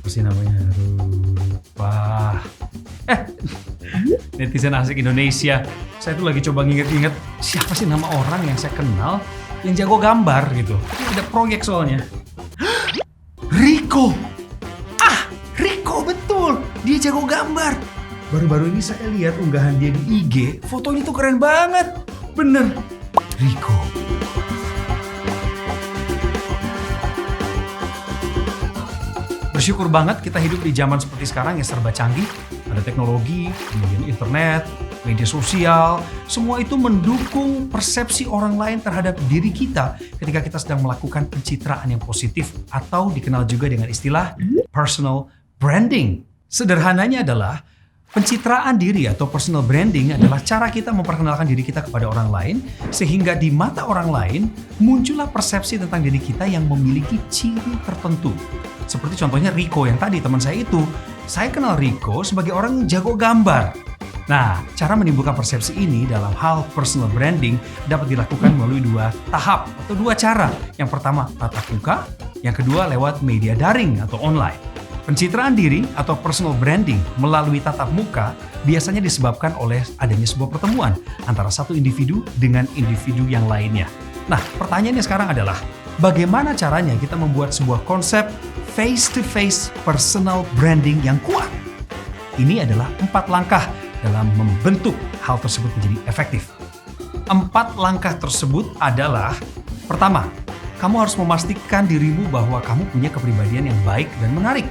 Apa sih namanya? Wah. Netizen asik Indonesia. Saya tuh lagi coba nginget-nginget siapa sih nama orang yang saya kenal yang jago gambar gitu. Ada proyek soalnya. Rico. Rico betul. Dia jago gambar. Baru-baru ini saya lihat unggahan dia di IG. Fotonya tuh keren banget. Bener. Rico. Bersyukur banget kita hidup di zaman seperti sekarang yang serba canggih. Ada teknologi, kemudian internet, media sosial. Semua itu mendukung persepsi orang lain terhadap diri kita ketika kita sedang melakukan pencitraan yang positif atau dikenal juga dengan istilah personal branding. Sederhananya adalah pencitraan diri atau personal branding adalah cara kita memperkenalkan diri kita kepada orang lain sehingga di mata orang lain muncullah persepsi tentang diri kita yang memiliki ciri tertentu. Seperti contohnya Rico yang tadi teman saya itu. Saya kenal Rico sebagai orang yang jago gambar. Nah, cara menimbulkan persepsi ini dalam hal personal branding dapat dilakukan melalui dua tahap atau dua cara. Yang pertama tatap muka, yang kedua lewat media daring atau online. Pencitraan diri atau personal branding melalui tatap muka biasanya disebabkan oleh adanya sebuah pertemuan antara satu individu dengan individu yang lainnya. Nah, pertanyaannya sekarang adalah bagaimana caranya kita membuat sebuah konsep face-to-face personal branding yang kuat? Ini adalah 4 langkah dalam membentuk hal tersebut menjadi efektif. 4 langkah tersebut adalah, pertama, kamu harus memastikan dirimu bahwa kamu punya kepribadian yang baik dan menarik.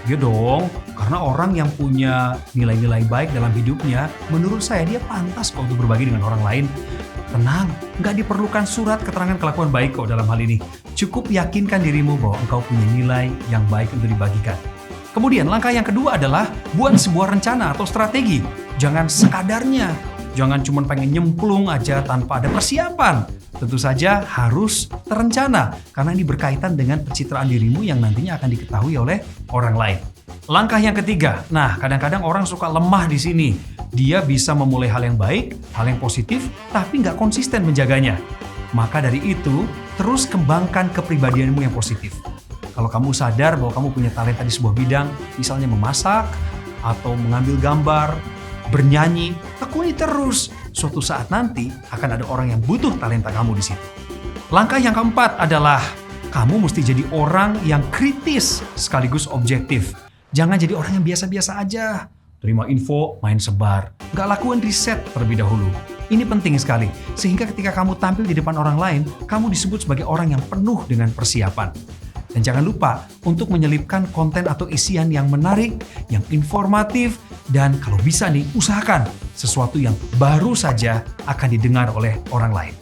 Ya dong, karena orang yang punya nilai-nilai baik dalam hidupnya, menurut saya dia pantas kok untuk berbagi dengan orang lain. Tenang, nggak diperlukan surat keterangan kelakuan baik kok dalam hal ini. Cukup yakinkan dirimu bahwa engkau punya nilai yang baik untuk dibagikan. Kemudian langkah yang kedua adalah buat sebuah rencana atau strategi. Jangan sekadarnya, jangan cuma pengen nyemplung aja tanpa ada persiapan. Tentu saja harus terencana, karena ini berkaitan dengan pencitraan dirimu yang nantinya akan diketahui oleh orang lain. Langkah yang ketiga, nah kadang-kadang orang suka lemah di sini. Dia bisa memulai hal yang baik, hal yang positif, tapi nggak konsisten menjaganya. Maka dari itu, terus kembangkan kepribadianmu yang positif. Kalau kamu sadar bahwa kamu punya talenta di sebuah bidang, misalnya memasak, atau mengambil gambar, bernyanyi, tekuni terus. Suatu saat nanti akan ada orang yang butuh talenta kamu di situ. Langkah yang keempat adalah kamu mesti jadi orang yang kritis sekaligus objektif. Jangan jadi orang yang biasa-biasa aja. Terima info, main sebar. Nggak lakukan riset terlebih dahulu. Ini penting sekali, sehingga ketika kamu tampil di depan orang lain, kamu disebut sebagai orang yang penuh dengan persiapan. Dan jangan lupa untuk menyelipkan konten atau isian yang menarik, yang informatif, dan kalau bisa nih, usahakan sesuatu yang baru saja akan didengar oleh orang lain.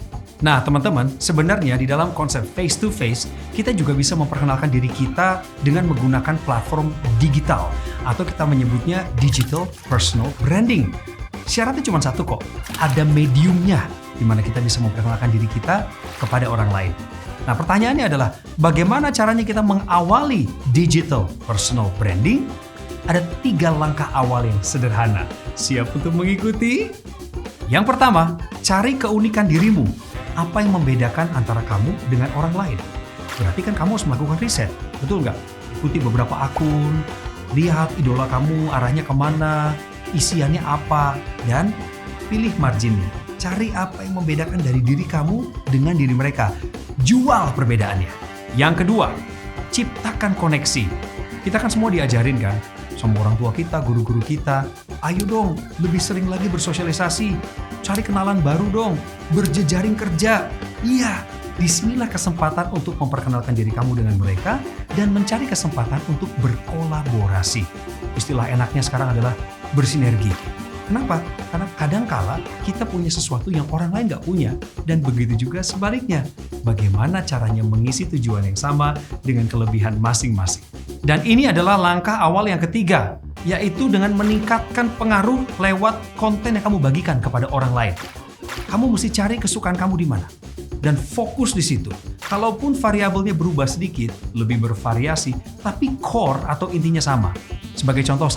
Nah teman-teman, sebenarnya di dalam konsep face-to-face, kita juga bisa memperkenalkan diri kita dengan menggunakan platform digital, atau kita menyebutnya digital personal branding. Syaratnya cuma satu kok, ada mediumnya, di mana kita bisa memperkenalkan diri kita kepada orang lain. Nah pertanyaannya adalah, bagaimana caranya kita mengawali digital personal branding? Ada 3 langkah awal yang sederhana. Siap untuk mengikuti? Yang pertama, cari keunikan dirimu. Apa yang membedakan antara kamu dengan orang lain? Berarti kan kamu harus melakukan riset, betul nggak? Ikuti beberapa akun, lihat idola kamu arahnya kemana, isiannya apa, dan pilih marginnya. Cari apa yang membedakan dari diri kamu dengan diri mereka. Jual perbedaannya. Yang kedua, ciptakan koneksi. Kita kan semua diajarin kan, sama orang tua kita, guru-guru kita. Ayo dong, lebih sering lagi bersosialisasi. Cari kenalan baru dong, berjejaring kerja. Iya, disinilah kesempatan untuk memperkenalkan diri kamu dengan mereka dan mencari kesempatan untuk berkolaborasi. Istilah enaknya sekarang adalah bersinergi. Kenapa? Karena kadangkala kita punya sesuatu yang orang lain nggak punya, dan begitu juga sebaliknya. Bagaimana caranya mengisi tujuan yang sama dengan kelebihan masing-masing. Dan ini adalah langkah awal yang ketiga, yaitu dengan meningkatkan pengaruh lewat konten yang kamu bagikan kepada orang lain. Kamu mesti cari kesukaan kamu di mana dan fokus di situ. Kalaupun variabelnya berubah sedikit, lebih bervariasi, tapi core atau intinya sama. Sebagai contoh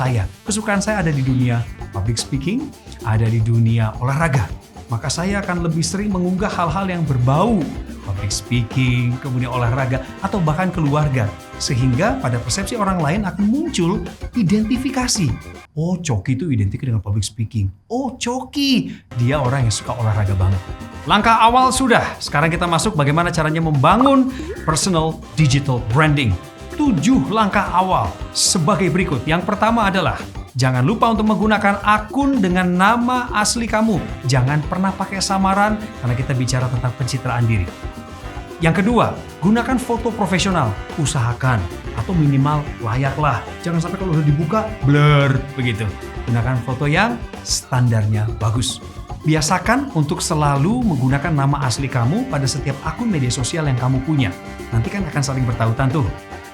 kesukaan saya ada di dunia public speaking, ada di dunia olahraga. Maka saya akan lebih sering mengunggah hal-hal yang berbau public speaking, kemudian olahraga, atau bahkan keluarga. Sehingga pada persepsi orang lain akan muncul identifikasi. Oh, Coki itu identik dengan public speaking. Oh, Coki, dia orang yang suka olahraga banget. Langkah awal sudah, sekarang kita masuk bagaimana caranya membangun personal digital branding. 7 langkah awal sebagai berikut. Yang pertama adalah jangan lupa untuk menggunakan akun dengan nama asli kamu. Jangan pernah pakai samaran karena kita bicara tentang pencitraan diri. Yang kedua, gunakan foto profesional. Usahakan atau minimal layaklah. Jangan sampai kalau udah dibuka blur begitu. Gunakan foto yang standarnya bagus. Biasakan untuk selalu menggunakan nama asli kamu pada setiap akun media sosial yang kamu punya. Nanti kan akan saling bertautan tuh.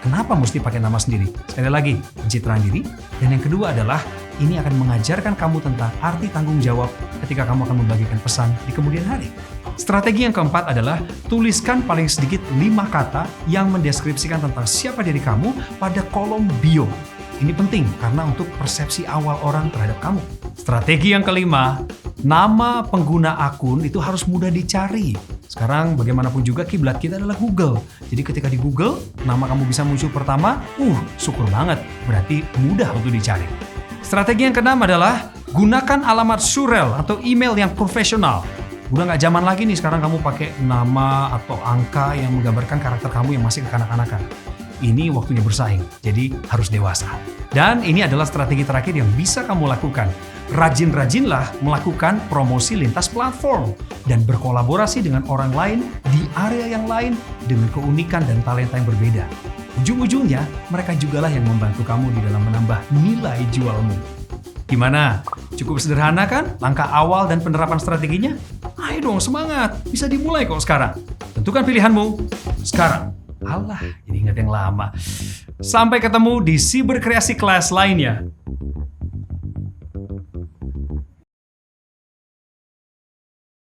Kenapa mesti pakai nama sendiri? Sekali lagi, pencitraan diri. Dan yang kedua adalah, ini akan mengajarkan kamu tentang arti tanggung jawab ketika kamu akan membagikan pesan di kemudian hari. Strategi yang keempat adalah, tuliskan paling sedikit 5 kata yang mendeskripsikan tentang siapa diri kamu pada kolom bio. Ini penting karena untuk persepsi awal orang terhadap kamu. Strategi yang kelima, nama pengguna akun itu harus mudah dicari. Sekarang bagaimanapun juga kiblat kita adalah Google. Jadi ketika di Google, nama kamu bisa muncul pertama, syukur banget. Berarti mudah untuk dicari. Strategi yang keenam adalah gunakan alamat surel atau email yang profesional. Udah nggak zaman lagi nih sekarang kamu pakai nama atau angka yang menggambarkan karakter kamu yang masih kekanak-kanakan. Ini waktunya bersaing, jadi harus dewasa. Dan ini adalah strategi terakhir yang bisa kamu lakukan. Rajin-rajinlah melakukan promosi lintas platform dan berkolaborasi dengan orang lain di area yang lain dengan keunikan dan talenta yang berbeda. Ujung-ujungnya, mereka jugalah yang membantu kamu di dalam menambah nilai jualmu. Gimana? Cukup sederhana kan langkah awal dan penerapan strateginya? Ayo dong semangat, bisa dimulai kok sekarang. Tentukan pilihanmu sekarang. Alah, jadi ingat yang lama. Sampai ketemu di Siberkreasi Class lainnya.